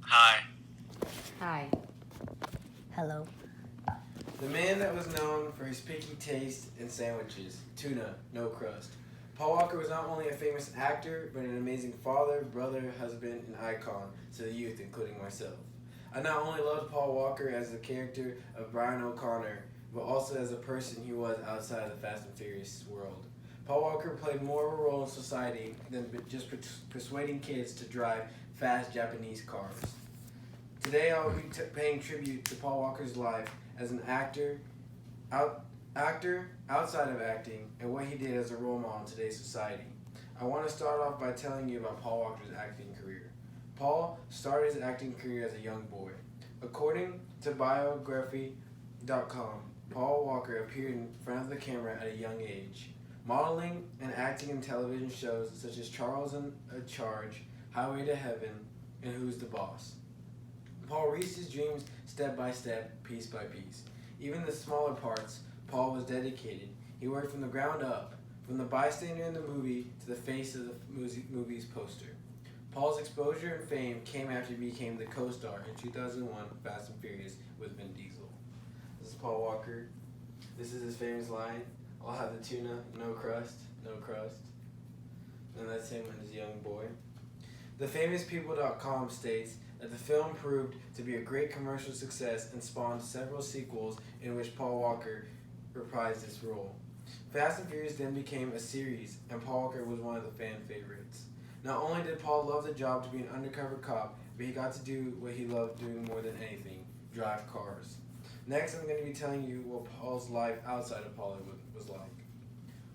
Hi. Hi. Hello. The man that was known for his picky taste in sandwiches, tuna, no crust. Paul Walker was not only a famous actor, but an amazing father, brother, husband, and icon to the youth, including myself. I not only loved Paul Walker as the character of Brian O'Connor, but also as a person he was outside of the Fast and Furious world. Paul Walker played more of a role in society than just persuading kids to drive fast Japanese cars. Today I will be paying tribute to Paul Walker's life as an out, actor outside of acting, and what he did as a role model in today's society. I want to start off by telling you about Paul Walker's acting career. Paul started his acting career as a young boy. According to biography.com, Paul Walker appeared in front of the camera at a young age, modeling and acting in television shows such as Charles in Charge, Highway to Heaven, and Who's the Boss. Paul reached his dreams step by step, piece by piece. Even the smaller parts, Paul was dedicated. He worked from the ground up, from the bystander in the movie to the face of the movie's poster. Paul's exposure and fame came after he became the co-star in 2001 Fast and Furious with Vin Diesel. This is Paul Walker. This is his famous line, "I'll have the tuna, no crust, no crust." And that's him when he's a young boy. TheFamousPeople.com states that the film proved to be a great commercial success and spawned several sequels in which Paul Walker reprised his role. Fast and Furious then became a series, and Paul Walker was one of the fan favorites. Not only did Paul love the job to be an undercover cop, but he got to do what he loved doing more than anything, drive cars. Next, I'm going to be telling you what Paul's life outside of Hollywood was like.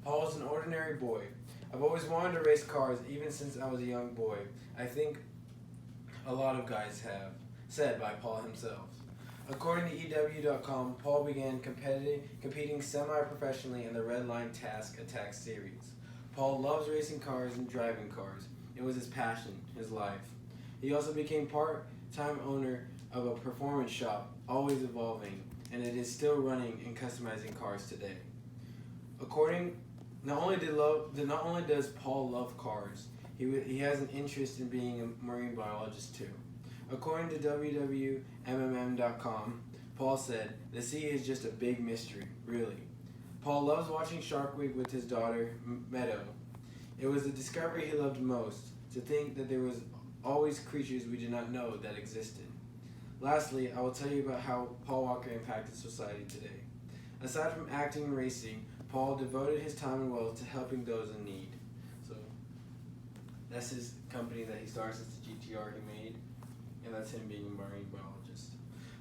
Paul was an ordinary boy. I've always wanted to race cars even since I was a young boy. I think a lot of guys have, said by Paul himself. According to EW.com, Paul began competing semi-professionally in the Red Line Task Attack series. Paul loves racing cars and driving cars. It was his passion, his life. He also became part-time owner of a performance shop, always evolving, and it is still running and customizing cars today. Not only does Paul love cars, he has an interest in being a marine biologist too. According to www.mmm.com, Paul said, "The sea is just a big mystery, really." Paul loves watching Shark Week with his daughter, Meadow. It was the discovery he loved most, to think that there was always creatures we did not know that existed. Lastly, I will tell you about how Paul Walker impacted society today. Aside from acting and racing, Paul devoted his time and wealth to helping those in need. So that's his company that he starts. It's the GTR he made, and that's him being a marine biologist.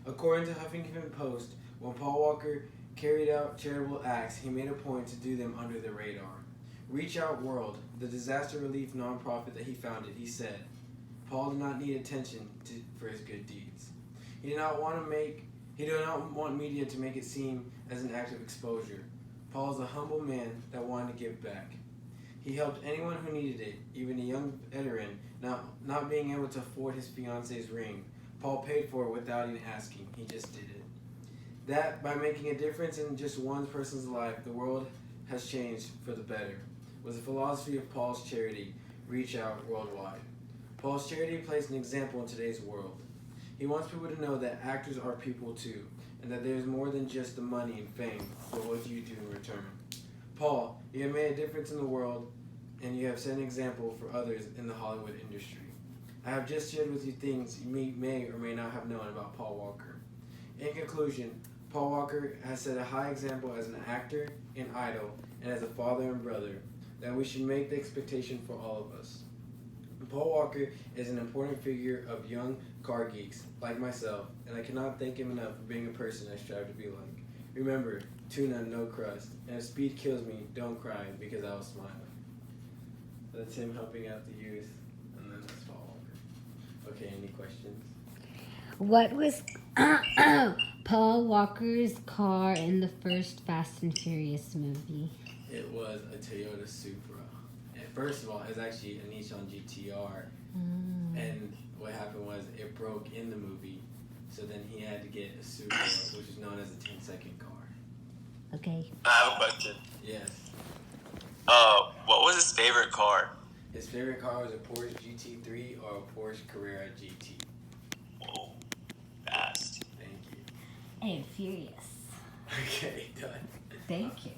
According to Huffington Post, when Paul Walker carried out charitable acts, he made a point to do them under the radar. Reach Out World, the disaster relief nonprofit that he founded, he said, Paul did not need attention for his good deeds. He did not want media to make it seem as an act of exposure. Paul is a humble man that wanted to give back. He helped anyone who needed it, even a young veteran not being able to afford his fiance's ring. Paul paid for it without even asking. He just did it. That, by making a difference in just one person's life, the world has changed for the better, was the philosophy of Paul's charity, Reach Out Worldwide. Paul's charity plays an example in today's world. He wants people to know that actors are people too, and that there's more than just the money and fame, but what do you do in return? Paul, you have made a difference in the world, and you have set an example for others in the Hollywood industry. I have just shared with you things you may or may not have known about Paul Walker. In conclusion, Paul Walker has set a high example as an actor, an idol, and as a father and brother, that we should make the expectation for all of us. Paul Walker is an important figure of young car geeks like myself, and I cannot thank him enough for being a person I strive to be like. Remember, tuna, no crust, and if speed kills me, don't cry because I was smiling. That's him helping out the youth, and then that's Paul Walker. Okay, any questions? What was Paul Walker's car in the first Fast and Furious movie? It was a Toyota Supra. And first of all, it was actually a Nissan GTR. And what happened was it broke in the movie, so then he had to get a Supra, which is known as a 10-second car. Okay. I have a question. Yes. What was his favorite car? His favorite car was a Porsche GT3 or a Porsche Carrera GT. I am furious. Okay, done. Thank you.